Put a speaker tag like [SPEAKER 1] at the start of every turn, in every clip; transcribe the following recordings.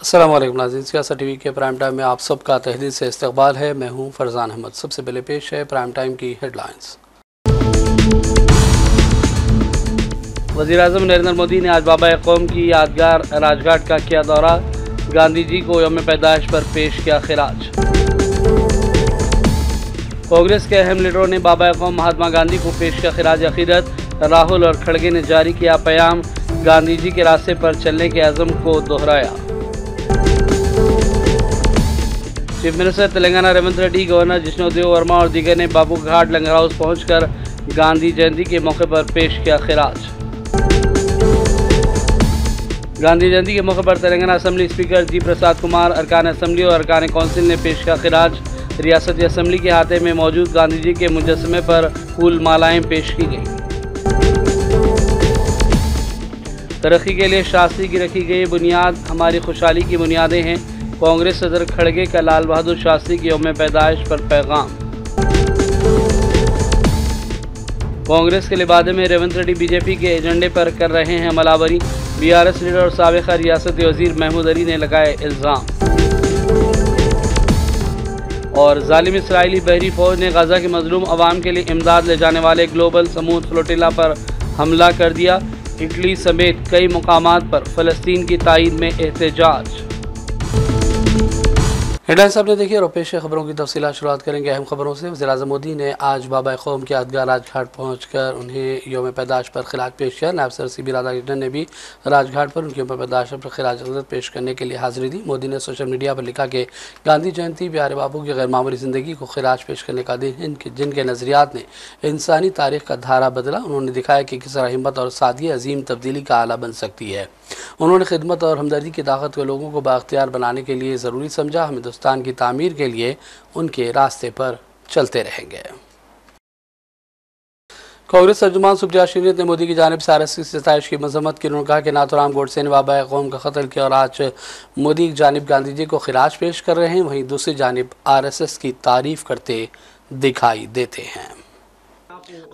[SPEAKER 1] अस्सलाम वालेकुम नाज़रीन, सियासत टीवी के प्राइम टाइम में आप सबका तहदीद से इस्तकबाल है। मैं हूं फरजान अहमद। सबसे पहले पेश है प्राइम टाइम की हेडलाइंस। वज़ीर-ए-आज़म नरेंद्र मोदी ने आज बाबा कौम की यादगार राजघाट का किया दौरा। गांधी जी को यौम पैदाइश पर पेश किया खिराज। कांग्रेस के अहम लीडरों ने बाबा कौम महात्मा गांधी को पेश किया खिराज अकीदत। राहुल और खड़गे ने जारी किया पैगाम, गांधी जी के रास्ते पर चलने के अज़म को दोहराया। Chief minister Telangana Revanth Reddy, governor Jishnu Dev Verma और दीगर ने बाबू घाट लंगर हाउस पहुंचकर गांधी जयंती के मौके पर पेश किया खिराज। गांधी जयंती के मौके पर तेलंगाना असेंबली स्पीकर जी प्रसाद कुमार, अरकान असेंबली और अरकान कौंसिल ने पेश किया खिराज। रियासती असेंबली के हाथे में मौजूद गांधी जी के मुजस्समे पर फूल मालाएं पेश की गई। तरक्की के लिए शास्त्री की रखी गई बुनियाद हमारी खुशहाली की बुनियादें हैं। कांग्रेस सदर खड़गे का लाल बहादुर शास्त्री की यौम पैदाइश पर पैगाम। कांग्रेस के लिबादे में रेवंत रेड्डी बीजेपी के एजेंडे पर कर रहे हैं हमलावरी। बीआरएस लीडर और साबिक़ा रियासती वज़ीर महमूद अली ने लगाए इल्ज़ाम। और जालिम इसराइली बहरी फौज ने गाज़ा के मजलूम अवाम के लिए इमदाद ले जाने वाले ग्लोबल समूद फ्लोटिला पर हमला कर दिया। इटली समेत कई मुकामात पर फ़लस्तीन की तायीद में एहतजाज। हेडलाइंस आपने देखी और पेश खबरों की तफसीलात शुरुआत करेंगे अहम खबरों से। वज़ीर-ए-आज़म मोदी ने आज बाबा कौम के यादगार राजघाट पहुंचकर उन्हें यौम पैदाइश पर खिराज पेश किया। नायब सदर सीबी राधाकृष्णन ने भी राजघाट पर उनकी यौम पैदाइश पर खिराज अक़ीदत पेश करने के लिए हाजिरी दी। मोदी ने सोशल मीडिया पर लिखा कि गांधी जयंती प्यारे बापू की गैरमामूली ज़िंदगी को खिराज पेश करने का दिन, जिनके नज़रियात ने इंसानी तारीख़ का धारा बदला। उन्होंने दिखाया कि किस तरह हिम्मत और सादगी अजीम तब्दीली का आला बन सकती है। उन्होंने खिदमत और हमदर्दी की ताकत को लोगों को बाख्तियार बनाने के लिए ज़रूरी समझा। हम हिंदुस्तान की तामीर के लिए उनके रास्ते पर चलते रहेंगे। कांग्रेस तर्जुमान सुप्रिया शीरीत ने मोदी की जानिब से आरएसएस की सताइश की मजम्मत की। उन्होंने कहा कि नाथूराम गोडसे ने बाबा कौम का कत्ल किया और आज मोदी की जानिब गांधी जी को खिराज पेश कर रहे हैं, वहीं दूसरी जानिब आरएसएस की तारीफ करते दिखाई देते हैं।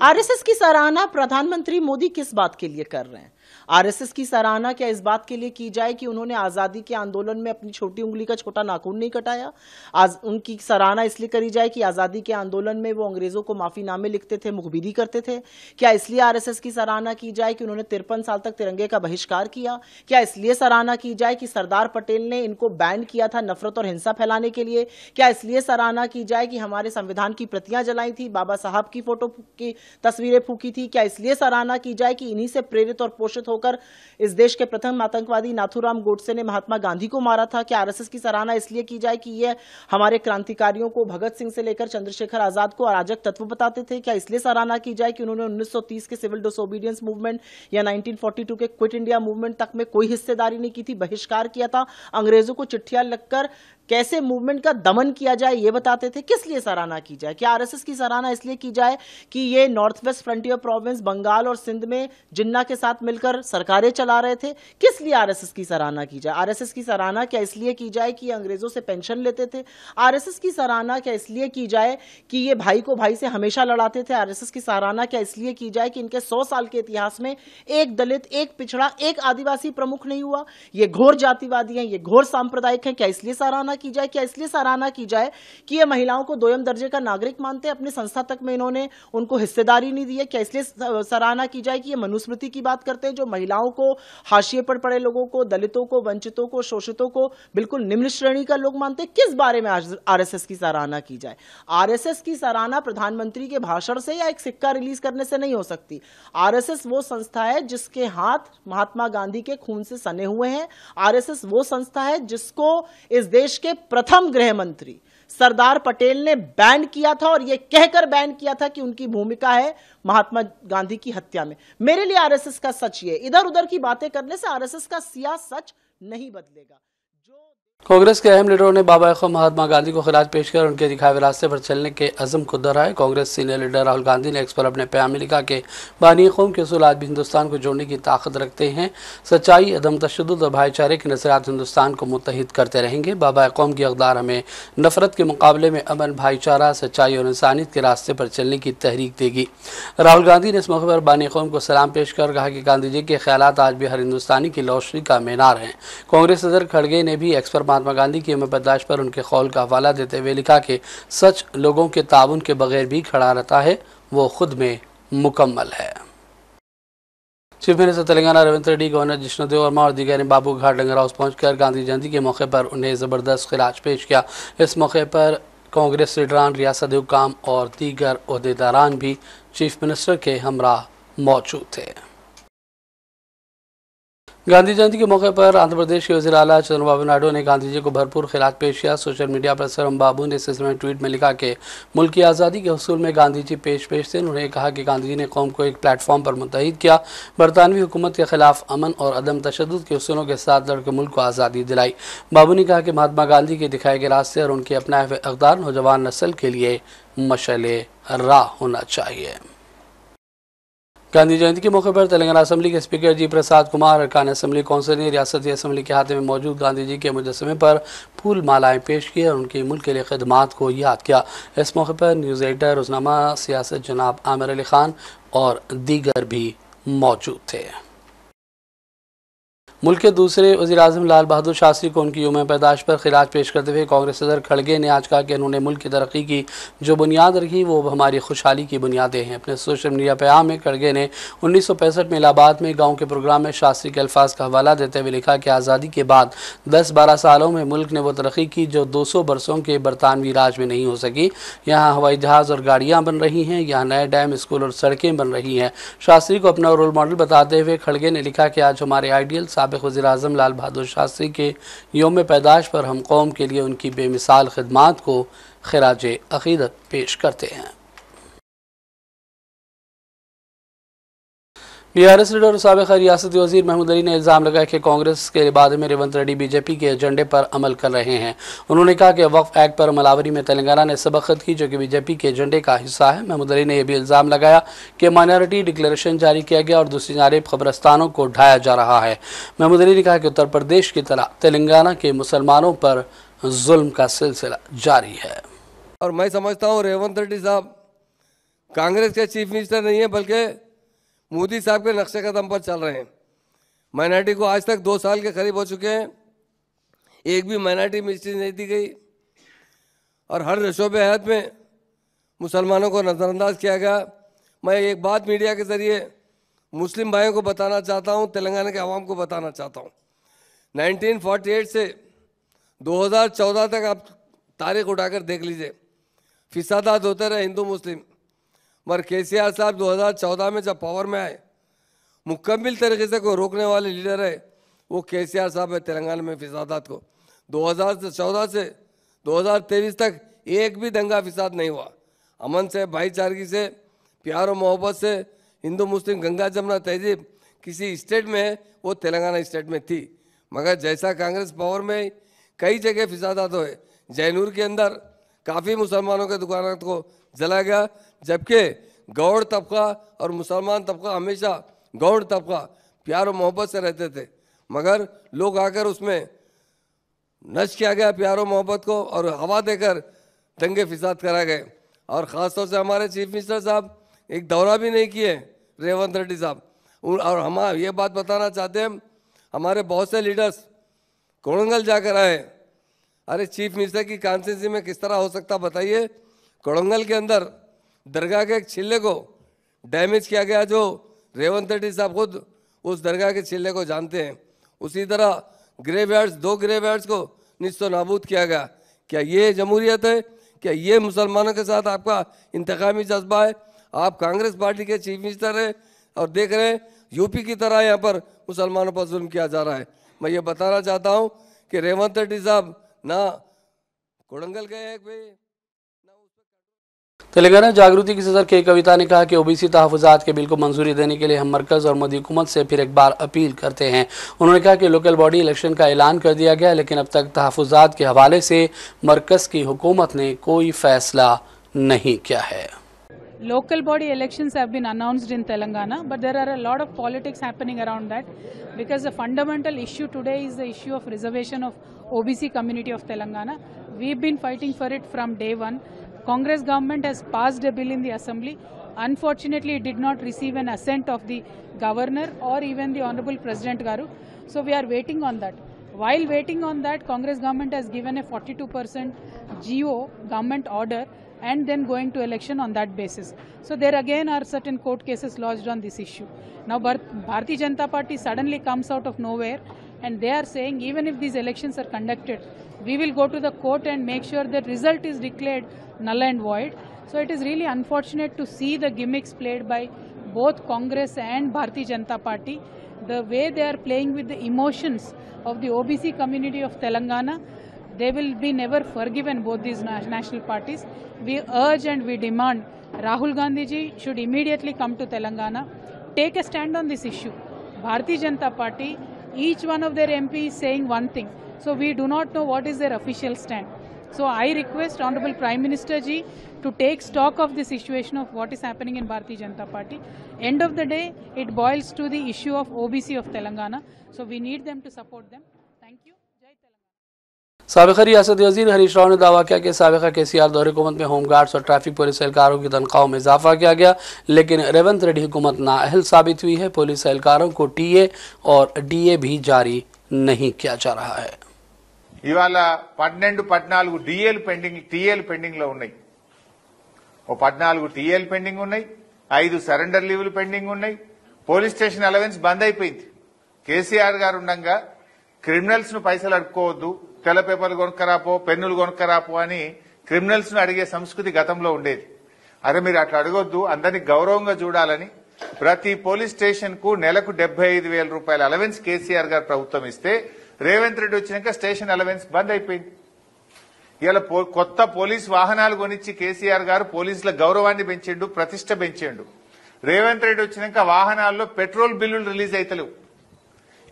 [SPEAKER 2] आरएसएस की सराहना प्रधानमंत्री मोदी किस बात के लिए कर रहे हैं? आरएसएस की सराहना क्या इस बात के लिए की जाए कि उन्होंने आजादी के आंदोलन में अपनी छोटी उंगली का छोटा नाखून नहीं कटाया? आज उनकी सराहना इसलिए करी जाए कि आजादी के आंदोलन में वो अंग्रेजों को माफीनामे लिखते थे, मुखबिरी करते थे? क्या इसलिए आरएसएस की सराहना की जाए कि उन्होंने 53 साल तक तिरंगे का बहिष्कार किया? क्या इसलिए सराहना की जाए कि सरदार पटेल ने इनको बैन किया था नफरत और हिंसा फैलाने के लिए? क्या इसलिए सराहना की जाए कि हमारे संविधान की प्रतियां जलाई थी, बाबा साहब की फोटो की तस्वीरें फूकी थी? क्या इसलिए सराहना की जाए कि इन्हीं से प्रेरित और पोषित होकर इस देश के प्रथम आतंकवादी नाथूराम गोडसे ने महात्मा गांधी को मारा था? क्या आरएसएस की सराहना इसलिए की जाए कि ये हमारे क्रांतिकारियों को भगत सिंह से लेकर चंद्रशेखर आजाद को अराजक तत्व बताते थे? क्या इसलिए सराहना की जाए कि उन्होंने 1930 के सिविल डिसोबीडियंस मूवमेंट या 1942 के क्विट इंडिया मूवमेंट तक में कोई हिस्सेदारी नहीं की थी, बहिष्कार किया था, अंग्रेजों को चिट्ठियां लिखकर कैसे मूवमेंट का दमन किया जाए ये बताते थे? किस लिए सराहना की जाए? क्या आरएसएस की सराहना इसलिए की जाए कि ये North West Frontier Province Bengal और सिंध में जिन्ना के साथ मिलकर सरकारें चला रहे थे? किस लिए आरएसएस की सराहना की जाए? आरएसएस की सराहना क्या इसलिए की जाए कि अंग्रेजों से पेंशन लेते थे? आरएसएस की सराहना क्या इसलिए की जाए कि ये भाई को भाई से हमेशा लड़ाते थे? आरएसएस की सराहना क्या इसलिए की जाए कि इनके 100 साल के इतिहास में एक दलित, एक पिछड़ा, एक आदिवासी प्रमुख नहीं हुआ? ये घोर जातिवादी हैं, ये घोर सांप्रदायिक हैं। क्या इसलिए सराहना की जाए? क्या इसलिए सराहना की जाए कि ये महिलाओं को दोयम दर्जे का नागरिक मानते हैं, अपने संस्था तक में इन्होंने उनको हिस्सेदारी नहीं दी है? क्या इसलिए सराहना की जाए कि ये मनुस्मृति की बात करते हैं, जो महिलाओं को, हाशिए पर पड़े लोगों को, दलितों को, वंचितों को, शोषितों को बिल्कुल निम्न श्रेणी का लोग मानते हैं? किस बारे में आरएसएस की सराहना की जाए? आरएसएस की सराहना प्रधानमंत्री के भाषण से या एक सिक्का रिलीज करने से नहीं हो सकती। आरएसएस वो संस्था है जिसके हाथ महात्मा गांधी के खून से सने हुए हैं। आरएसएस वो संस्था है जिसको इस देश के प्रथम गृह मंत्री सरदार पटेल ने बैन किया था और यह कहकर बैन किया था कि उनकी भूमिका है महात्मा गांधी की हत्या में। मेरे लिए आरएसएस का सच ये, इधर उधर की बातें करने से आरएसएस का सिया सच नहीं बदलेगा।
[SPEAKER 1] कांग्रेस के अहम लीडरों ने बाबा ख़ौम महात्मा गांधी को खिराज पेश कर उनके दिखाए हुए रास्ते पर चलने के अज़म को दोहराया। कांग्रेस सीनियर लीडर राहुल गांधी ने एक्स पर अपने प्याम में लिखा कि बानी क़ौम के उसूल आज भी हिंदुस्तान को जोड़ने की ताकत रखते हैं। सच्चाई, अदम तशद्दुद और भाईचारे के नज़रियात हिंदुस्तान को मुत्तहिद करते रहेंगे। बाबा क़ौम की अक़दार हमें नफ़रत के मुकाबले में अमन, भाईचारा, सच्चाई और इंसानियत के रास्ते पर चलने की तहरीक देगी। राहुल गांधी ने इस मौके पर बानी क़ौम को सलाम पेश कर कहा कि गांधी जी के ख्यालात आज भी हर हिंदुस्तानी की रोशनी का मीनार हैं। कांग्रेस सदर खड़गे ने भी एक्स पर महात्मा गांधी की पैदाइश पर उनके कौल का हवाला देते हुए लिखा कि सच लोगों के ताउन के बगैर भी खड़ा रहता है, वो खुद में मुकम्मल है। Chief minister Telangana Revanth Reddy, governor Jishnu Dev Verma और दीगर ने बाबू घाट लंगर हाउस पहुंचकर गांधी जयंती के मौके पर उन्हें ज़बरदस्त खिराज पेश किया। इस मौके पर कांग्रेस लीडरान, रियासत हुक्काम और दीगर ओहदेदारान भी चीफ मिनिस्टर के हमराह मौजूद थे। गांधी जयंती के मौके पर आंध्र प्रदेश के वज़ीर आला चंद्रबाबू नायडू ने गांधी जी को भरपूर खिराज पेश किया। सोशल मीडिया पर सरम बाबू ने इस सिलसिले में ट्वीट में लिखा कि मुल्क की आज़ादी के हसूल में गांधी जी पेश थे। उन्होंने कहा कि गांधी जी ने कौम को एक प्लेटफॉर्म पर मुत्तहिद किया, बरतानवी हुकूमत के खिलाफ अमन और अदम तशद्दुद के उसूलों के साथ लड़कर मुल्क को आज़ादी दिलाई। बाबू ने कहा कि महात्मा गांधी के दिखाए गए रास्ते और उनके अपनाए हुए इक़दार नौजवान नस्ल के लिए मशाले राह होना चाहिए। गांधी जयंती के मौके पर तेलंगाना असेंबली के स्पीकर जी प्रसाद कुमार, अरकान असेंबली कौंसिल ने रियासती असेंबली के हाथे में मौजूद गांधी जी के मुजस्समे पर फूल मालाएं पेश की और उनकी मुल्क के लिए खिदमात को याद किया। इस मौके पर न्यूज़ एडिटर, रोजनामा सियासत जनाब आमिर अली खान और दीगर भी मौजूद थे। मुल्क के दूसरे वज़ीर आज़म लाल बहादुर शास्त्री को उनकी यौम पैदाइश पर खिराज पेश करते हुए कांग्रेस सदर खड़गे ने आज कहा कि उन्होंने मुल्क की तरक्की की जो बुनियाद रखी वो हमारी खुशहाली की बुनियादें हैं। अपने सोशल मीडिया पैगाम में खड़गे ने 1965 में इलाहाबाद में गाँव के प्रोग्राम में शास्त्री के अल्फाज का हवाला देते हुए लिखा कि आज़ादी के बाद 10-12 सालों में मुल्क ने वो तरक्की की जो 200 बरसों के बरतानवी राज में नहीं हो सकी। यहाँ हवाई जहाज़ और गाड़ियाँ बन रही हैं, यहाँ नए डैम, स्कूल और सड़कें बन रही हैं। शास्त्री को अपना रोल मॉडल बताते हुए खड़गे ने लिखा कि आज हमारे आइडियल साबिक़ वज़ीर आज़म लाल बहादुर शास्त्री के यौम पैदाइश पर हम कौम के लिए उनकी बेमिसाल खिदमात को खिराज अक़ीदत पेश करते हैं। बीआरएस लीडर और साबिक़ रियासती वज़ीर महमूद अली ने इल्ज़ाम लगाया कि कांग्रेस के बारे में रेवंत रेड्डी बीजेपी के एजेंडे पर अमल कर रहे हैं। उन्होंने कहा कि वक्फ एक्ट पर अमलावरी में तेलंगाना ने सबक़त की जो कि बीजेपी के एजेंडे का हिस्सा है। महमूद अली ने यह भी इल्ज़ाम लगाया कि माइनॉरिटी डिक्लेरेशन जारी किया गया और दूसरी जानिब कब्रस्तानों को ढाया जा रहा है। महमूद अली ने कहा कि उत्तर प्रदेश की तरह तेलंगाना के मुसलमानों पर जुल्म का सिलसिला जारी है।
[SPEAKER 3] और मैं समझता हूँ रेवंत रेड्डी साहब कांग्रेस के चीफ मिनिस्टर नहीं है बल्कि मोदी साहब के नक्शे कदम पर चल रहे हैं। माइनॉरिटी को आज तक 2 साल के करीब हो चुके हैं, एक भी माइनॉरिटी मिनिस्ट्री नहीं दी गई और हर शोबे हयात में मुसलमानों को नज़रअंदाज किया गया। मैं एक बात मीडिया के ज़रिए मुस्लिम भाइयों को बताना चाहता हूँ, तेलंगाना के अवाम को बताना चाहता हूँ। 1948 से 2014 तक आप तारीख उठाकर देख लीजिए, फिसादात होते रहे हिंदू मुस्लिम, मगर केसीआर साहब 2014 में जब पावर में आए, मुकम्मल तरीके से कोई रोकने वाले लीडर है वो केसीआर साहब है। तेलंगाना में फिसादात को 2014 से 2023 तक एक भी दंगा फिसाद नहीं हुआ। अमन से, भाईचारगी से, प्यार और मोहब्बत से हिंदू मुस्लिम गंगा जमुना तहजीब किसी स्टेट में है वो तेलंगाना स्टेट में थी। मगर जैसा कांग्रेस पावर में कई जगह फिसादात हुए, जैनूर के अंदर काफ़ी मुसलमानों के दुकानों को जला गया, जबकि गौड़ तबका और मुसलमान तबका हमेशा गौड़ तबका प्यार और मोहब्बत से रहते थे, मगर लोग आकर उसमें नष्ट किया गया प्यार और मोहब्बत को और हवा देकर दंगे फिसाद करा गए। और ख़ास तौर से हमारे चीफ मिनिस्टर साहब एक दौरा भी नहीं किए रेवंत रेड्डी साहब। और हम ये बात बताना चाहते हैं, हमारे बहुत से लीडर्स कोड़ंगल जाकर आए। अरे चीफ मिनिस्टर की कॉन्स्टिट्यूंसी में किस तरह हो सकता बताइए। कोड़ंगल के अंदर दरगाह के एक छिल्ले को डैमेज किया गया, जो रेवंत रेड्डी साहब खुद उस दरगाह के छिल्ले को जानते हैं। उसी तरह ग्रेवयार्ड्स, 2 ग्रेवयार्ड्स को निस्तो नाबूद किया गया। क्या ये जमहूरियत है? क्या ये मुसलमानों के साथ आपका इंतकामी जज्बा है? आप कांग्रेस पार्टी के चीफ मिनिस्टर हैं और देख रहे हैं यूपी की तरह यहाँ पर मुसलमानों पर जुल्म किया जा रहा है। मैं ये बताना चाहता हूँ कि रेवंत रेड्डी साहब ना कोड़ंगल गए हैं
[SPEAKER 1] तेलंगाना जागृति की सदर के कविता ने कहा कि ओबीसी तहफ़्फ़ुज़ात के बिल को मंजूरी देने के लिए हम मरकज़ और मोदी हुकूमत से फिर एक बार अपील करते हैं। उन्होंने कहा कि लोकल बॉडी इलेक्शन का ऐलान कर दिया गया, लेकिन अब तक तहफ़्फ़ुज़ात के हवाले से मरकज़ की हुकूमत ने कोई फैसला नहीं किया है।
[SPEAKER 4] Local body elections have been announced in Telangana, but there are a lot of politics happening around that, because the fundamental issue today is the issue of reservation of OBC community of Telangana. We've been fighting for it from day one. Congress government has passed a bill in the assembly. Unfortunately, it did not receive an assent of the governor or even the Honorable President Garu. So we are waiting on that. While waiting on that, Congress government has given a 42% GO government order and then going to election on that basis. So there again are certain court cases lodged on this issue. Now Bharatiya Janata Party suddenly comes out of nowhere and they are saying even if these elections are conducted, we will go to the court and make sure that result is declared null and void. So it is really unfortunate to see the gimmicks played by both Congress and Bharatiya Janata Party, the way they are playing with the emotions of the OBC community of Telangana. They will be never forgiven, both these national parties. We urge and we demand Rahul Gandhi ji should immediately come to Telangana, take a stand on this issue. Bharatiya Janata Party, each one of their MP is saying one thing. So we do not know what is their official stand. So I request Honorable Prime Minister ji to take stock of the situation of what is happening in Bharatiya Janata Party. End of the day, it boils to the issue of OBC of Telangana. So we need them to support them. Thank you. Jai Telangana.
[SPEAKER 1] साबिक़ रियासती वज़ीर हरीश राव ने दावा किया कि साबिक़ KCR दौरे हुकूमत में home guards और ट्रैफिक पुलिस एहलकारों की तनख्वाहों में इजाफा किया गया, लेकिन रेवंत रेड्डी हुकूमत नाअहल साबित हुई है। पुलिस एहलकारों को TA और DA भी जारी नहीं किया जा रहा है।
[SPEAKER 5] ఇవాళ 12-14 డిఏలు పెండింగ్ టీఏలు పెండింగ్ లో ఉన్నాయి. ఓ 14 టీఏలు పెండింగ్ ఉన్నాయి, 5 సరెండర్ లీవ్లు పెండింగ్ ఉన్నాయి. పోలీస్ స్టేషన్ అలవెన్స్ బంద్ అయిపోయింది. కేసీఆర్ గారు ఉండగా క్రిమినల్స్ ను పైసలు అడుక్కోవద్దు, తెల్ల పేపర్లు కొనుక్కరాపో, పెన్నులు కొనుక్కరాపో అని క్రిమినల్స్ ను అడిగే సంస్కృతి గతంలో ఉండేది. అరే మీరు అట్లా అడగొద్దు, అందరినీ గౌరవంగా చూడాలని ప్రతి పోలీస్ స్టేషన్ కు నెలకు 75,000 రూపాయల అలవెన్స్ కేసీఆర్ గారు ప్రభుత్వం ఇస్తే రేవంత్ రెడ్డి వచ్చినాక స్టేషన్ అలవెన్స్ బంద్ అయిపోయింది. ఇలా కొత్త పోలీస్ వాహనాలు కొనిచ్చి కేసీఆర్ గారు పోలీసుల గౌరవాన్ని పెంచిండు, ప్రతిష్ట పెంచిండు. రేవంత్ రెడ్డి వచ్చినాక వాహనాల్లో పెట్రోల్ బిల్లులు రిలీజ్ అయితలేవు.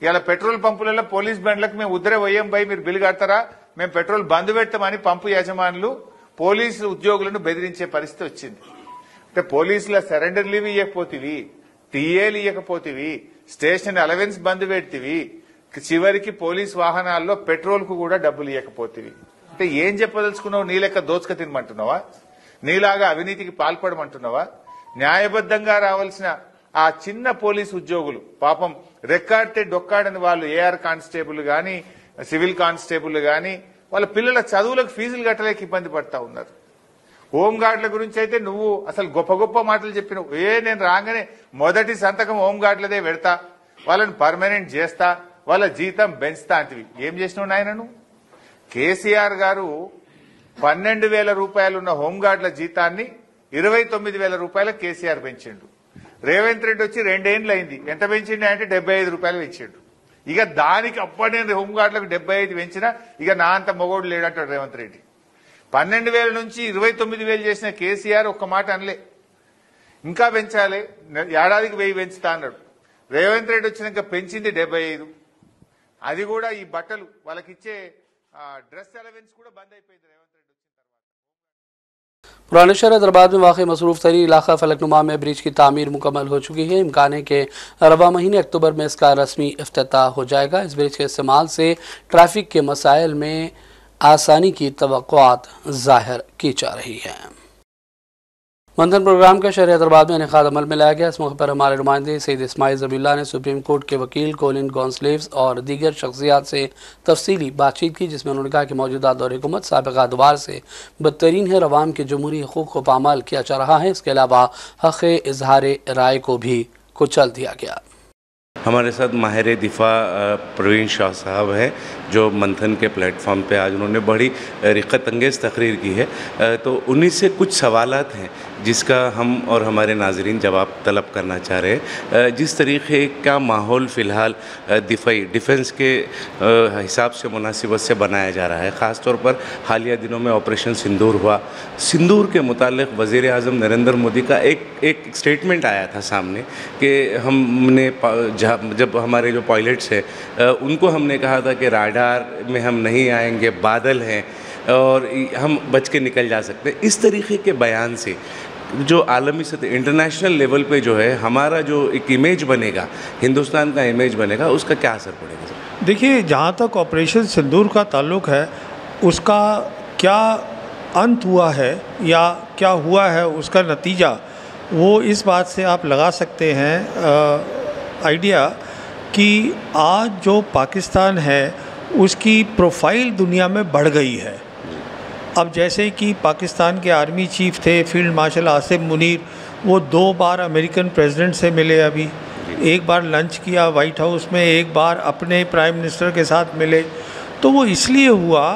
[SPEAKER 5] ఇలా పెట్రోల్ పంపులలో పోలీస్ బండ్లకు మేము ఉద్దరే పోయాం భయ్, మీరు బిల్లు కడతారా, మేము పెట్రోల్ బంద్ పెడతామని పంపు యజమానులు పోలీసు ఉద్యోగులను బెదిరించే పరిస్థితి వచ్చింది. అంటే పోలీసుల సరెండర్ లీవ్ ఇవ్వకపోతివి, టీఏలు ఇవ్వకపోతివి, స్టేషన్ అలవెన్స్ బంద్ పెడితివి, చివరికి పోలీస్ వాహనాల్లో పెట్రోల్ కు కూడా డబ్బులు ఇవ్వకపోతివి. అంటే ఏం చెప్పదలుచుకున్నావు? నీ లెక్క దోచుక తినమంటున్నావా? నీలాగా అవినీతికి పాల్పడమంటున్నావా? న్యాయబద్దంగా రావాల్సిన ఆ చిన్న పోలీస్ ఉద్యోగులు పాపం రెక్కాడితే డొక్కాడని వాళ్ళు ఏఆర్ కానిస్టేబుల్ గాని సివిల్ కానిస్టేబుల్ గాని వాళ్ళ పిల్లల చదువులకు ఫీజులు కట్టలేక ఇబ్బంది పడతా ఉన్నారు. హోంగార్డుల గురించి అయితే నువ్వు అసలు గొప్ప గొప్ప మాటలు చెప్పినావు. నేను రాగానే మొదటి సంతకం హోంగార్డులదే పెడతా, వాళ్ళని పర్మనెంట్ చేస్తా, వాళ్ళ జీతం పెంచుతా అంటివి. ఏం చేసినావు నాయనను? కేసీఆర్ గారు 12,000 రూపాయలు ఉన్న హోంగార్డుల జీతాన్ని 29,000 రూపాయలకు కేసీఆర్ పెంచిండు. రేవంత్ రెడ్డి వచ్చి 2 ఏళ్ళు అయింది, ఎంత పెంచిండు అంటే 75 రూపాయలు పెంచిండు. ఇక దానికి అప్పటి నేను హోంగార్డులకు 75 పెంచినా ఇక నా అంత మొగోడు లేడంటాడు రేవంత్ రెడ్డి. 12,000 నుంచి 29,000 చేసిన కేసీఆర్ ఒక్క మాట అనలే, ఇంకా పెంచాలి, ఏడాదికి 1000 పెంచుతా అన్నాడు. రేవంత్ రెడ్డి వచ్చినాక పెంచింది 75. అది కూడా ఈ బట్టలు వాళ్ళకిచ్చే డ్రెస్ అలవెన్స్ కూడా బంద్ అయిపోయింది రేవంత్ రెడ్డి వచ్చిన తర్వాత.
[SPEAKER 1] पुराने शहर हैदराबाद में वाक़ई मसरूफ़ तरीन इलाका फलकनुमा में ब्रिज की तामीर मुकम्मल हो चुकी है। इम्कान है कि रवा महीने अक्टूबर में इसका रस्मी इफ्तिताह हो जाएगा। इस ब्रिज के इस्तेमाल से ट्रैफिक के मसाइल में आसानी की तवक्कुआत ज़ाहिर की जा रही है। मंथन प्रोग्राम का शहर हैदराबाद में इनेकाद अमल में लाया गया। इस मौके पर हमारे नुमाइंदे सईद इस्माइल ज़बीउल्लाह ने सुप्रीम कोर्ट के वकील कोलिन गॉन्सलेव्स और दीगर शख्सियात से तफसीली बातचीत की, जिसमें उन्होंने कहा कि मौजूदा दौर हुकूमत साबिक़ अदवार से बदतरीन है और अवाम के जमहूरी हकूक़ को पामाल किया जा रहा है। इसके अलावा हक़ इजहार राय को भी कुचल दिया गया।
[SPEAKER 6] हमारे साथ माहिर दिफा प्रवीण शाह साहब हैं, जो मंथन के प्लेटफॉर्म पे आज उन्होंने बड़ी रिक़्क़त अंगेज़ तकरीर की है। तो उन्हीं से कुछ सवालात हैं जिसका हम और हमारे नाज़रीन जवाब तलब करना चाह रहे हैं। जिस तरीक़े का माहौल फ़िलहाल डिफेंस के हिसाब से मुनासिबत से बनाया जा रहा है, ख़ास तौर पर हालिया दिनों में ऑपरेशन सिंदूर हुआ। सिंदूर के मुतालिक वज़ीर आज़म नरेंद्र मोदी का एक स्टेटमेंट आया था सामने कि हमने जब हमारे जो पायलट्स हैं उनको हमने कहा था कि राडार में हम नहीं आएंगे, बादल हैं और हम बच के निकल जा सकते हैं। इस तरीके के बयान से जो आलमी सतह इंटरनेशनल लेवल पे जो है हमारा जो एक इमेज बनेगा, हिंदुस्तान का इमेज बनेगा, उसका क्या असर पड़ेगा सर?
[SPEAKER 7] देखिए, जहाँ तक ऑपरेशन सिंदूर का ताल्लुक़ है, उसका क्या अंत हुआ है या क्या हुआ है उसका नतीजा, वो इस बात से आप लगा सकते हैं आइडिया कि आज जो पाकिस्तान है उसकी प्रोफाइल दुनिया में बढ़ गई है। अब जैसे कि पाकिस्तान के आर्मी चीफ थे फील्ड मार्शल आसिम मुनीर, वो 2 बार अमेरिकन प्रेसिडेंट से मिले, अभी एक बार लंच किया वाइट हाउस में, एक बार अपने प्राइम मिनिस्टर के साथ मिले। तो वो इसलिए हुआ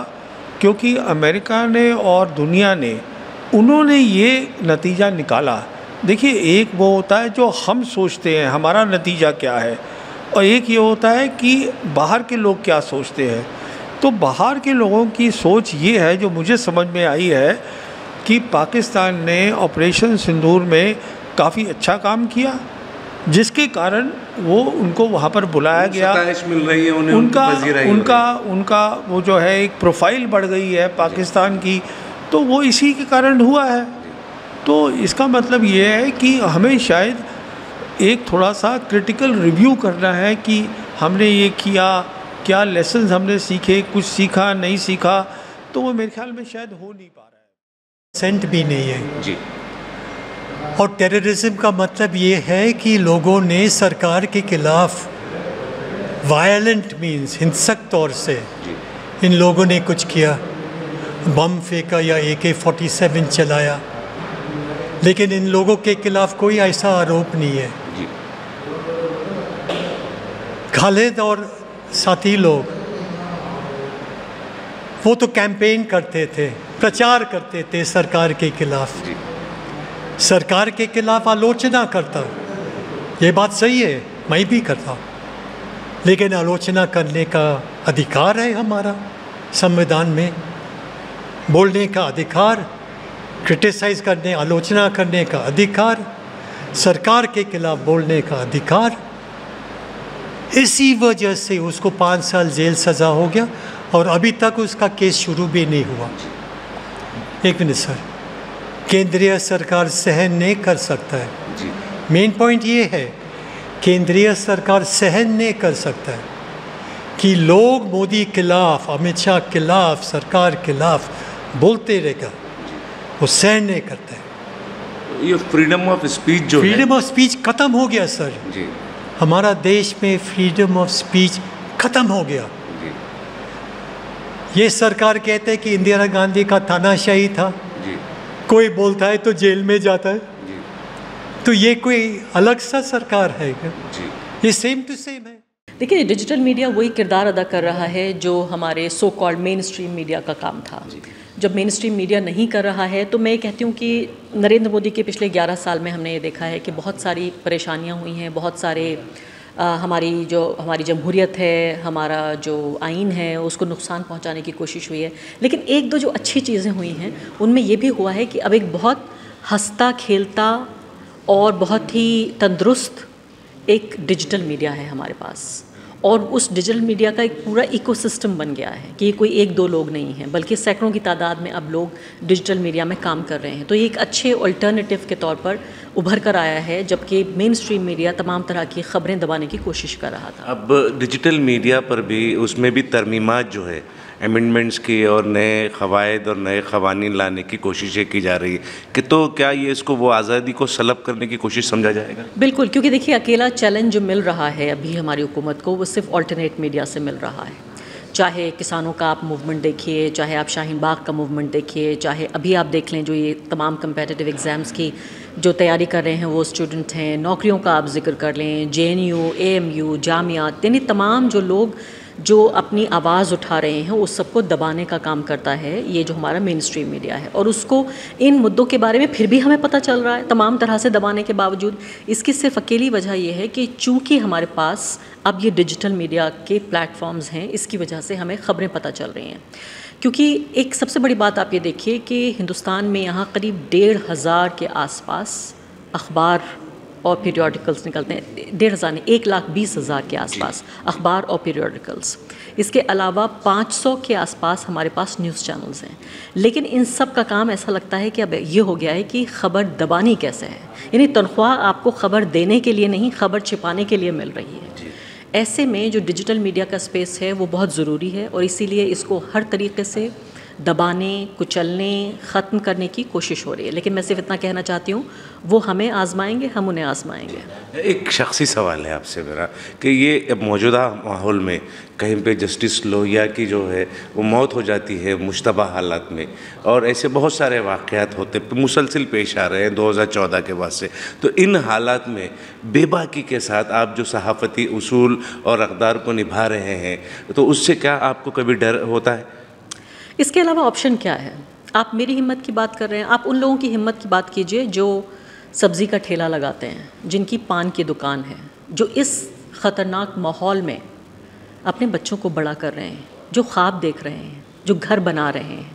[SPEAKER 7] क्योंकि अमेरिका ने और दुनिया ने उन्होंने ये नतीजा निकाला। देखिए, एक वो होता है जो हम सोचते हैं हमारा नतीजा क्या है, और एक ये होता है कि बाहर के लोग क्या सोचते हैं। तो बाहर के लोगों की सोच ये है, जो मुझे समझ में आई है, कि पाकिस्तान ने ऑपरेशन सिंदूर में काफ़ी अच्छा काम किया, जिसके कारण वो उनको वहाँ पर बुलाया गया,
[SPEAKER 6] मिल रही है उन्हें,
[SPEAKER 7] उनका वो जो है एक प्रोफाइल बढ़ गई है पाकिस्तान की, तो वो इसी के कारण हुआ है। तो इसका मतलब ये है कि हमें शायद एक थोड़ा सा क्रिटिकल रिव्यू करना है कि हमने ये किया, क्या लेसन्स हमने सीखे, कुछ सीखा नहीं सीखा। तो वो मेरे ख्याल में शायद हो नहीं पा रहा है।
[SPEAKER 8] सेंट भी नहीं है
[SPEAKER 6] जी।
[SPEAKER 8] और टेररिज्म का मतलब ये है कि लोगों ने सरकार के खिलाफ वायलेंट मींस हिंसक तौर से इन लोगों ने कुछ किया, बम फेंका या AK-47 चलाया, लेकिन इन लोगों के खिलाफ कोई ऐसा आरोप नहीं है। खालिद और साथी लोग वो तो कैंपेन करते थे, प्रचार करते थे सरकार के खिलाफ, सरकार के खिलाफ आलोचना करता। ये बात सही है, मैं भी करता, लेकिन आलोचना करने का अधिकार है हमारा संविधान में, बोलने का अधिकार, क्रिटिसाइज करने, आलोचना करने का अधिकार, सरकार के खिलाफ बोलने का अधिकार। इसी वजह से उसको 5 साल जेल सज़ा हो गया और अभी तक उसका केस शुरू भी नहीं हुआ। एक मिनट सर, केंद्रीय सरकार सहन नहीं कर सकता है, मेन पॉइंट ये है, केंद्रीय सरकार सहन नहीं कर सकता है कि लोग मोदी खिलाफ, अमित शाह खिलाफ, सरकार खिलाफ बोलते रहेगा, वो सहन नहीं करता है।
[SPEAKER 6] ये फ्रीडम ऑफ स्पीच जो है,
[SPEAKER 8] फ्रीडम ऑफ स्पीच ख़त्म हो गया सर
[SPEAKER 6] जी।
[SPEAKER 8] हमारा देश में फ्रीडम ऑफ स्पीच ख़त्म हो गया। ये सरकार कहते हैं कि इंदिरा गांधी का तानाशाही था, कोई बोलता है तो जेल में जाता है, तो ये कोई अलग सा सरकार है क्या? ये सेम टू सेम है।
[SPEAKER 9] देखिए, डिजिटल मीडिया वही किरदार अदा कर रहा है जो हमारे so called main stream media का काम था। जब मेन स्ट्रीम मीडिया नहीं कर रहा है तो मैं कहती हूँ कि नरेंद्र मोदी के पिछले 11 साल में हमने ये देखा है कि बहुत सारी परेशानियाँ हुई हैं, बहुत सारे हमारी जमहूरियत है, हमारा जो आइन है, उसको नुकसान पहुँचाने की कोशिश हुई है। लेकिन एक दो जो अच्छी चीज़ें हुई हैं उनमें ये भी हुआ है कि अब एक बहुत हंसता खेलता और बहुत ही तंदुरुस्त एक डिजिटल मीडिया है हमारे पास, और उस डिजिटल मीडिया का एक पूरा इकोसिस्टम बन गया है कि ये कोई 1-2 लोग नहीं हैं, बल्कि सैकड़ों की तादाद में अब लोग डिजिटल मीडिया में काम कर रहे हैं। तो ये एक अच्छे अल्टरनेटिव के तौर पर उभर कर आया है, जबकि मेन स्ट्रीम मीडिया तमाम तरह की खबरें दबाने की कोशिश कर रहा था।
[SPEAKER 6] अब डिजिटल मीडिया पर भी, उसमें भी तरमीमात जो है, अमेंडमेंट्स की और नए क़वायद और नए क़वानीन लाने की कोशिशें की जा रही है कि तो क्या ये इसको वो आज़ादी को सलब करने की कोशिश समझा जाएगा?
[SPEAKER 9] बिल्कुल, क्योंकि देखिए अकेला चैलेंज जो मिल रहा है अभी हमारी हुकूमत को, वो सिर्फ अल्टरनेट मीडिया से मिल रहा है। चाहे किसानों का आप मूवमेंट देखिए, चाहे आप शाहीन बाग का मूवमेंट देखिए, चाहे अभी आप देख लें जो ये तमाम कम्पेटिटिव एग्ज़ाम्स की जो तैयारी कर रहे हैं वो स्टूडेंट हैं, नौकरियों का आप जिक्र कर लें, JNU, AMU, जामियात, यानी तमाम जो लोग जो अपनी आवाज़ उठा रहे हैं उस सबको दबाने का काम करता है ये जो हमारा मेन स्ट्रीम मीडिया है। और उसको इन मुद्दों के बारे में फिर भी हमें पता चल रहा है तमाम तरह से दबाने के बावजूद। इसकी सिर्फ अकेली वजह ये है कि चूँकि हमारे पास अब ये डिजिटल मीडिया के प्लेटफॉर्म्स हैं, इसकी वजह से हमें ख़बरें पता चल रही हैं। क्योंकि एक सबसे बड़ी बात आप ये देखिए कि हिंदुस्तान में यहाँ करीब 1,500 के आसपास अखबार और पीरियोडिकल्स निकलते हैं। 1,500 नहीं, 1,20,000 के आसपास अखबार और पीरियोडिकल्स। इसके अलावा 500 के आसपास हमारे पास न्यूज़ चैनल्स हैं। लेकिन इन सब का काम ऐसा लगता है कि अब ये हो गया है कि ख़बर दबानी कैसे है, यानी तनख्वाह आपको ख़बर देने के लिए नहीं, ख़बर छिपाने के लिए मिल रही है। ऐसे में जो डिजिटल मीडिया का स्पेस है वो बहुत ज़रूरी है और इसीलिए इसको हर तरीके से दबाने, कुचलने, ख़त्म करने की कोशिश हो रही है। लेकिन मैं सिर्फ इतना कहना चाहती हूँ, वो हमें आजमाएंगे, हम उन्हें आजमाएंगे।
[SPEAKER 6] एक शख्सी सवाल है आपसे मेरा कि ये मौजूदा माहौल में कहीं पे जस्टिस लोहिया की जो है वो मौत हो जाती है मुश्तबा हालात में, और ऐसे बहुत सारे वाक़यात होते मुसलसिल पेश आ रहे हैं 2014 के बाद से। तो इन हालात में बेबाकी के साथ आप जो सहाफ़ती उसूल और अक़दार को निभा रहे हैं, तो उससे क्या आपको कभी डर होता है?
[SPEAKER 9] इसके अलावा ऑप्शन क्या है? आप मेरी हिम्मत की बात कर रहे हैं, आप उन लोगों की हिम्मत की बात कीजिए जो सब्ज़ी का ठेला लगाते हैं, जिनकी पान की दुकान है, जो इस ख़तरनाक माहौल में अपने बच्चों को बड़ा कर रहे हैं, जो ख्वाब देख रहे हैं, जो घर बना रहे हैं।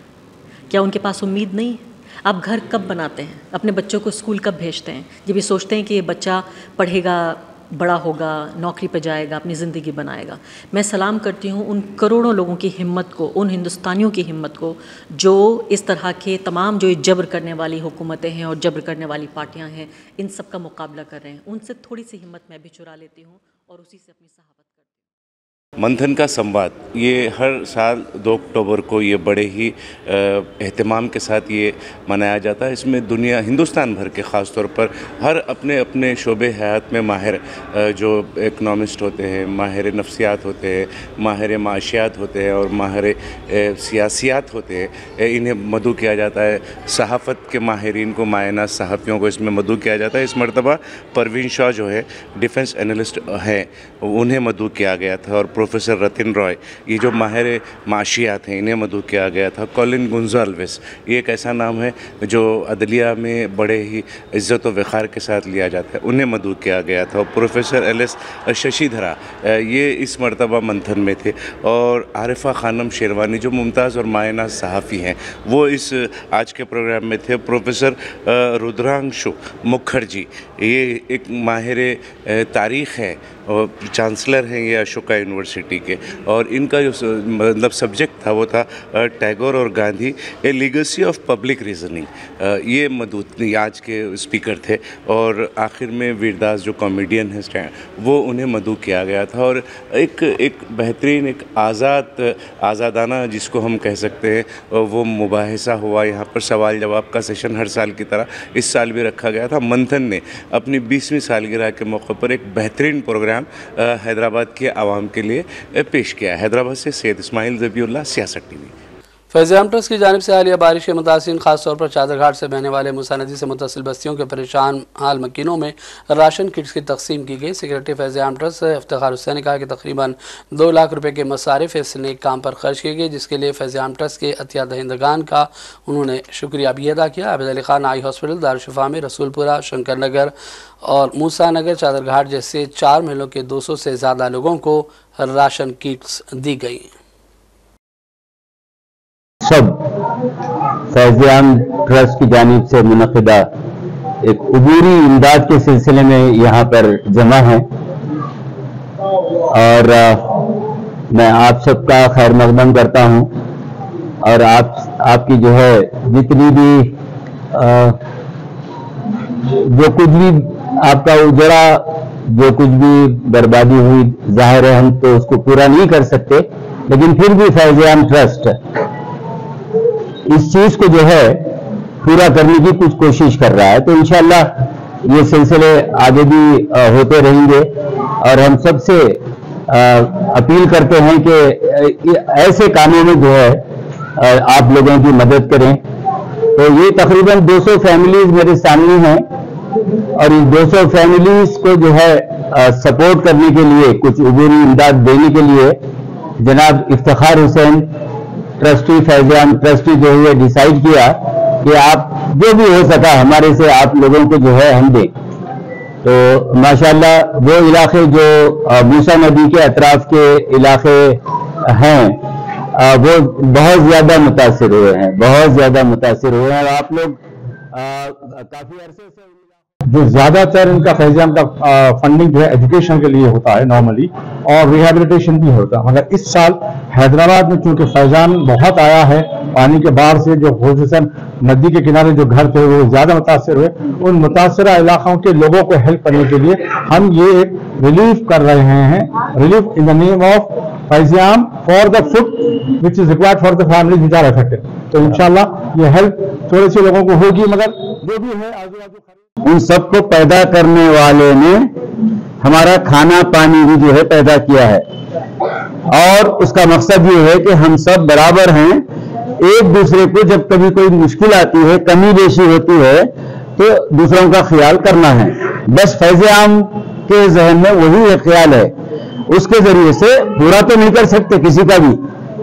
[SPEAKER 9] क्या उनके पास उम्मीद नहीं है? आप घर कब बनाते हैं? अपने बच्चों को स्कूल कब भेजते हैं? जब ये सोचते हैं कि ये बच्चा पढ़ेगा, बड़ा होगा, नौकरी पर जाएगा, अपनी ज़िंदगी बनाएगा। मैं सलाम करती हूँ उन करोड़ों लोगों की हिम्मत को, उन हिंदुस्तानियों की हिम्मत को जो इस तरह के तमाम जो जबर करने वाली हुकूमतें हैं और जबर करने वाली पार्टियाँ हैं, इन सब का मुकाबला कर रहे हैं। उनसे थोड़ी सी हिम्मत मैं भी चुरा लेती हूँ और उसी से अपनी सहाबत करती हूँ।
[SPEAKER 6] मंथन का संवाद ये हर साल 2 अक्टूबर को ये बड़े ही एहतमाम के साथ ये मनाया जाता है। इसमें दुनिया, हिंदुस्तान भर के ख़ास तौर पर हर अपने अपने शोबे हयात में माहिर जो इकनॉमिस्ट होते हैं, माहिर नफ्सियात होते हैं, माहिर माशियात होते हैं और माहिर सियासियात होते हैं, इन्हें मदऊ किया जाता है। सहाफ़त के माहिरीन को, मायना सहाफ़ियों को इसमें मदऊ किया जाता है। इस मरतबा परवीन शाह जो है डिफेंस एनालिस्ट हैं, उन्हें मदऊ किया गया था, और प्रोफेसर रतिन रॉय, ये जो माहिर माशियात हैं, इन्हें मदऊ किया गया था। कॉलिन गुंजाल्विस, ये एक ऐसा नाम है जो अदलिया में बड़े ही इज़्ज़त व वक़ार के साथ लिया जाता है, उन्हें मदऊ किया गया था। और प्रोफेसर एल.एस. शशिधरा, ये इस मरतबा मंथन में थे। और आरिफा खानम शेरवानी जो मुमताज़ और मायना सहाफ़ी हैं, वो इस आज के प्रोग्राम में थे। प्रोफेसर रुद्रांशु मुखर्जी, ये एक माहिर तारीख़ है और चांसलर हैं ये अशोका यूनिवर्सिटी के, और इनका जो मतलब सब्जेक्ट था वो था टैगोर और गांधी, ए लीगेसी ऑफ पब्लिक रीजनिंग। ये मदऊ आज के स्पीकर थे। और आखिर में वीरदास जो कॉमेडियन है वो उन्हें मदऊ किया गया था। और एक बेहतरीन, एक आज़ादाना जिसको हम कह सकते हैं, वो मुबाहिसा हुआ यहाँ पर। सवाल जवाब का सेशन हर साल की तरह इस साल भी रखा गया था। मंथन ने अपनी 20वीं सालगिरह के मौके पर एक बेहतरीन प्रोग्राम हैदराबाद के आवाम के लिए पेश किया। हैदराबाद से सैयद इस्माइल ज़बीउल्लाह, सियासत टीवी।
[SPEAKER 1] फैज़-ए-आम ट्रस्ट की जानिब से हालिया बारिश के मुतासिर खासतौर पर चादरघाट से बहने वाले मूसा नदी से मुतसिल बस्तियों के परेशान हाल मकीनों में राशन किट्स की तकसीम की गई। सेक्रेटरी फैज़-ए-आम ट्रस्ट इफ्तिखार हुसैन ने कहा कि तकरीबन 2 लाख रुपए के मसारिफ इस नेक काम पर खर्च किए गए, जिसके लिए फैज़-ए-आम ट्रस्ट के अतिया दहिंदगान का उन्होंने शुक्रिया भी अदा किया। आबिद अली खान आई हॉस्पिटल, दारुशिफा में रसूलपुरा, शंकर नगर और मूसा नगर, चादरघाट जैसे 4 महलों के 200 से ज़्यादा लोगों को राशन किट्स दी गई।
[SPEAKER 10] सब फैज़-ए-आम ट्रस्ट की जानिब से मुनक़िदा एक उबूरी इमदाद के सिलसिले में यहाँ पर जमा है, और मैं आप सबका खैर मक़दम करता हूँ। और आपकी जो है जितनी भी जो कुछ भी आपका उजड़ा, जो कुछ भी बर्बादी हुई, जाहिर है हम तो उसको पूरा नहीं कर सकते, लेकिन फिर भी फैज़-ए-आम ट्रस्ट इस चीज को जो है पूरा करने की कुछ कोशिश कर रहा है। तो इंशाअल्लाह ये सिलसिले आगे भी होते रहेंगे, और हम सबसे अपील करते हैं कि ऐसे कामों में जो है आप लोगों की मदद करें। तो ये तकरीबन 200 फैमिलीज मेरे सामने हैं, और इस 200 फैमिलीज को जो है सपोर्ट करने के लिए, कुछ उबूरी इमदाद देने के लिए जनाब इफ्तिखार हुसैन ट्रस्टी फैजान ट्रस्टी जो है डिसाइड किया कि आप जो भी हो सका हमारे से आप लोगों को जो है हम दें। तो माशाल्लाह वो इलाके जो मूसा नदी के अतराफ के इलाके हैं वो बहुत ज़्यादा मुतासिर हुए हैं, बहुत ज़्यादा मुतासिर हुए हैं। और आप लोग काफ़ी अरसे से
[SPEAKER 11] जो ज़्यादातर इनका फैजान का फंडिंग जो है एजुकेशन के लिए होता है नॉर्मली, और रिहेबिलिटेशन भी होता है, मगर इस साल हैदराबाद में चूंकि फैजान बहुत आया है पानी के बाढ़ से, जो खुसूसन नदी के किनारे जो घर थे वो ज़्यादा मुतासर हुए, उन मुतासरा इलाकों के लोगों को हेल्प करने के लिए हम ये एक रिलीफ कर रहे हैं, relief in the name of Faizan for the food which is required for the family which are affected. तो इंशाल्लाह ये हेल्प थोड़े से लोगों को होगी, मगर जो भी है आजू बाजू
[SPEAKER 10] उन सबको पैदा करने वाले ने हमारा खाना पानी भी जो है पैदा किया है, और उसका मकसद ये है कि हम सब बराबर हैं। एक दूसरे को जब कभी कोई मुश्किल आती है, कमी बेशी होती है, तो दूसरों का ख्याल करना है। बस फैज़ आम के जहन में वही एक ख्याल है, उसके जरिए से पूरा तो नहीं कर सकते किसी का भी,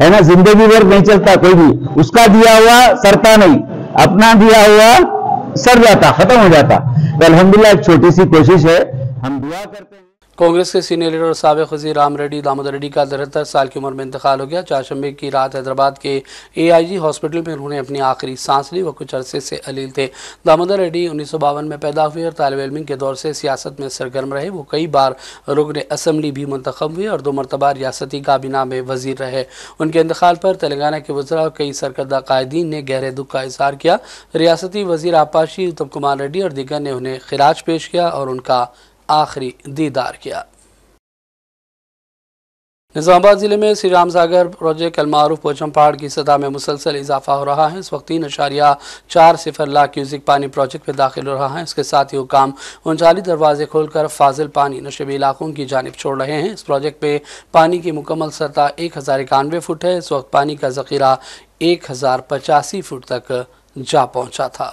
[SPEAKER 10] है ना, जिंदगी भर नहीं चलता कोई भी, उसका दिया हुआ सरता नहीं, अपना दिया हुआ सर जाता, खत्म हो जाता। तो अल्हम्दुलिल्लाह एक छोटी सी कोशिश है, हम दुआ करते हैं।
[SPEAKER 1] कांग्रेस के सीनियर लीडर और साबिक वज़ीर राम रेड्डी दामोदर रेड्डी का 73 साल की उम्र में इंतकाल हो गया। चारशंबे की रात हैदराबाद के AIG हॉस्पिटल में उन्होंने अपनी आखिरी सांस ली। वह कुछ अरसे से अलील थे। दामोदर रेड्डी 1952 में पैदा हुए और तालिब इल्मी के दौर से सियासत में सरगर्म रहे। वो कई बार रुकन असम्बली भी मुंतखब हुए और 2 मरतबा रियासती काबीना में वजीर रहे। उनके इंतकाल पर तेलंगाना के वज़रा और कई सरकर्दा कायदीन ने गहरे दुख का इजहार किया। रियासती वज़ीर आपाशी उत्तम कुमार रेड्डी और दीगर ने उन्हें खिराज पेश किया और उनका आखिरी दीदार किया। निज़ामाबाद ज़िले में श्री राम सागर प्रोजेक्ट अलमारूफ पोचम पहाड़ की सतह में मुसलसल इजाफा हो रहा है। इस वक्त 3.40 लाख क्यूसिक पानी प्रोजेक्ट में दाखिल हो रहा है। इसके साथ ही हुकाम 39 दरवाजे खोलकर फाजिल पानी नशेबी इलाकों की जानिब छोड़ रहे हैं। इस प्रोजेक्ट में पानी की मुकम्मल सतह 1091 फुट है। इस वक्त पानी का ज़ख़ीरा 1085 फुट तक जा पहुँचा था।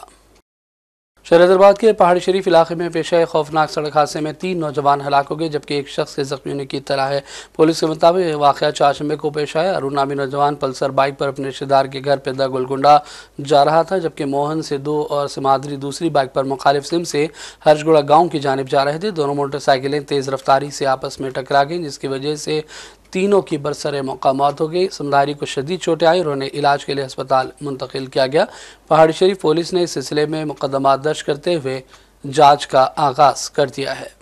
[SPEAKER 1] शहर हैदराबाद के पहाड़ी शरीफ इलाके में पेश आए खौफनाक सड़क हादसे में 3 नौजवान हलाक हो गए, जबकि एक शख्स के जख्मी होने की इत्तला है। पुलिस के मुताबिक वाक़या चारशंबे को पेश आया। अरुण नामी नौजवान पल्सर बाइक पर अपने रिश्तेदार के घर पैदा गोलकुंडा जा रहा था, जबकि मोहन सिद्धू और सिमाद्री दूसरी बाइक पर मुखालिफ सिम से हर्षगुड़ा गाँव की जानिब जा रहे थे। दोनों मोटरसाइकिलें तेज़ रफ्तारी से आपस में टकरा गईं, जिसकी वजह से तीनों की बरसरे मौका मौत हो गई। समधारी को शदीद चोटें आई और उन्हें इलाज के लिए अस्पताल मुंतकिल किया गया। पहाड़ी शरीफ पुलिस ने इस सिलसिले में मुकदमा दर्ज करते हुए जांच का आगाज कर दिया है।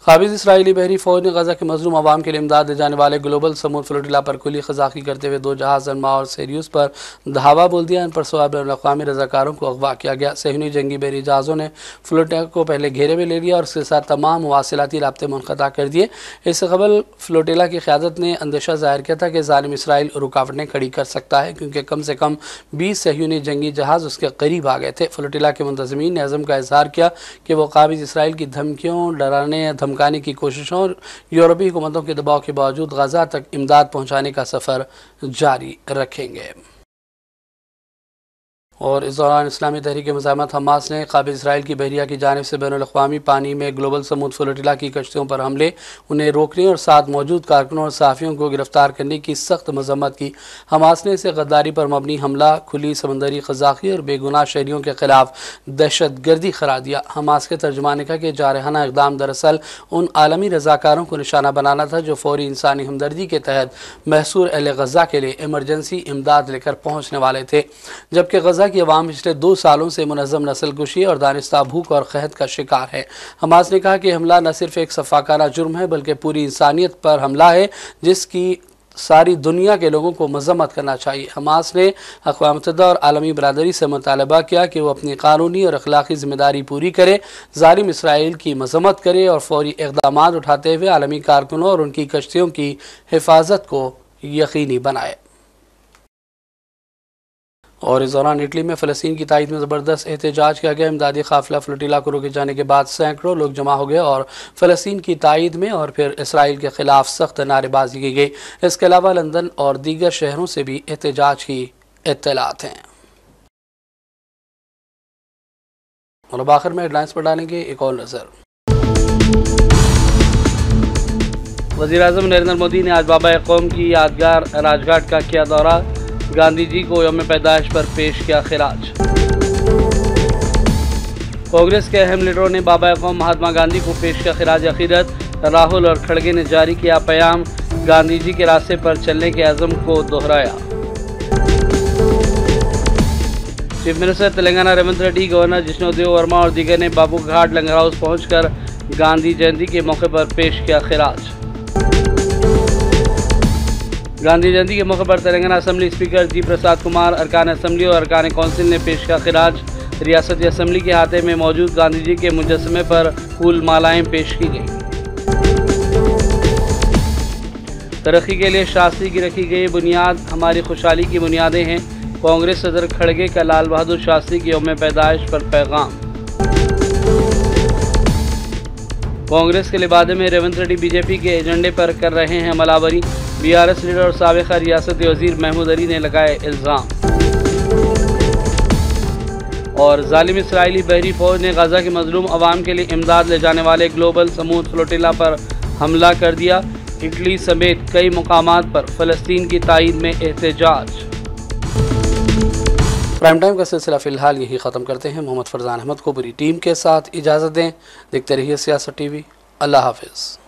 [SPEAKER 1] काबिज इसराइली बहरी फ़ौज ने गजा के मजलूम अवाम के लिए इमदाद ले जाने वाले ग्लोबल समूद फ्लोटिला पर कुली ख़ज़ाकी करते हुए 2 जहाज़ अनमा और सेरियस पर धावा बोल दिया। इन पर सवार बैनुल-अक़वामी रज़ाकारों को अगवा किया गया। सेहूनी जंगी बहरी जहाज़ों ने फ्लोटिला को पहले घेरे में ले लिया और उसके साथ तमाम मुवासिलाती राब्ते मुनक़ता कर दिए। इससे कबल फ्लोटिला की क़यादत ने अंदेशा ज़ाहिर किया था कि ज़ालिम इसराइल रुकावटें खड़ी कर सकता है, क्योंकि कम से कम 20 सेहूनी जंगी जहाज़ उसके करीब आ गए थे। फ्लोटिला के मुंतज़मीन ने अज़म का इज़हार किया कि वो काबिज इसराइल की धमकियों, डराने धमकाने की कोशिशों और यूरोपीय हुकूमतों के दबाव के बावजूद गजा तक इमदाद पहुंचाने का सफ़र जारी रखेंगे। और इस दौरान इस्लामी तहरीक मुज़ाहमत हमास ने काबिज इसराइल की बहरिया की जानिब से बैनुल-अक़वामी पानी में ग्लोबल समूद फ्लोटिला की कश्तियों पर हमले, उन्हें रोकने और साथ मौजूद कारकुनों और सहाफ़ियों को गिरफ्तार करने की सख्त मज़म्मत की। हमास ने इसे गद्दारी पर मबनी हमला, खुली समंदरी क़ज़ाक़ी और बेगुनाह शहरियों के खिलाफ दहशत गर्दी करार दिया। हमास के तर्जुमान ने कहा कि जारहाना इक़दाम दरअसल उन आलमी रज़ाकारों को निशाना बनाना था जो फ़ौरी इंसानी हमदर्दी के तहत महसूर अहले गज़ा के लिए इमरजेंसी इमदाद लेकर पहुँचने वाले थे, जबकि गज़ा की अवाम पिछले 2 सालों से मुनज़्ज़म नस्लकुशी और दानिस्ता भूख और क़हत का शिकार है। हमास ने कहा कि हमला न सिर्फ एक सफ़ाकाना जुर्म है, बल्कि पूरी इंसानियत पर हमला है, जिसकी सारी दुनिया के लोगों को मज़म्मत करना चाहिए। हमास ने अक़वाम मुत्तहिदा और आलमी बरादरी से मुतालबा किया कि वो अपनी कानूनी और अखलाकी ज़िम्मेदारी पूरी करे, ज़ालिम इसराइल की मज़म्मत करे और फ़ौरी इक़दामात उठाते हुए आलमी कारकुनों और उनकी कश्तियों की हिफाजत को यकीनी बनाए। और इस दौरान इटली में फ़लस्तीन की तायीद में ज़बरदस्त एहतजाज किया गया। इमदादी काफ़िला फ्लोटिला को रोके जाने के बाद सैकड़ों लोग जमा हो गए और फ़लस्तीन की तायीद में और फिर इसराइल के ख़िलाफ़ सख्त नारेबाजी की गई। इसके अलावा लंदन और दीगर शहरों से भी एहतजाज की इत्तलात हैं। और अब आखिर में हेडलाइंस पर डालेंगे एक और नज़र। वज़ीर-ए-आज़म नरेंद्र मोदी ने आज बाबा कौम की यादगार राजघाट का किया दौरा, गांधी जी को यौम पैदाइश पर पेश किया खिराज। कांग्रेस के अहम लीडरों ने बाबा कौम महात्मा गांधी को पेश किया खिराज अकीदत। राहुल और खड़गे ने जारी किया पैगाम, गांधी जी के रास्ते पर चलने के अज़म को दोहराया। Chief minister Telangana Revanth Reddy, governor Jishnu Dev Verma और दीगर ने बाबू घाट लंगर हाउस पहुंचकर गांधी जयंती के मौके पर पेश किया खिराज। गांधी जयंती के मौके पर तेलंगाना असेंबली स्पीकर जी प्रसाद कुमार, अरकान असेंबली और अरकान कौंसिल ने पेश किया खिराज। रियासती असेंबली के हाथे में मौजूद गांधी जी के मुजस्समे पर फूल मालाएं पेश की गई। तरक्की के लिए शास्त्री की रखी गई बुनियाद हमारी खुशहाली की बुनियादें हैं। कांग्रेस सदर खड़गे का लाल बहादुर शास्त्री की यौम पैदाइश पर पैगाम। कांग्रेस के लिबादे में रेवंत रेड्डी बीजेपी के एजेंडे पर कर रहे हैं हमलावरी। बीआरएस लीडर और साबिक़ रियासती वज़ीर महमूद अली ने लगाए इल्ज़ाम। और जालिम इसराइली बहरी फौज ने गाज़ा के मजलूम अवाम के लिए इमदाद ले जाने वाले ग्लोबल समूद फ्लोटिला पर हमला कर दिया। इटली समेत कई मुकामात पर फ़लस्तीन की तायीद में एहतजाज। प्राइम टाइम का सिलसिला फ़िलहाल यही ख़त्म करते हैं। मोहम्मद फरजान अहमद को पूरी टीम के साथ इजाज़त दें। देखते रहिए सियासत टीवी। अल्लाह हाफ़िज़।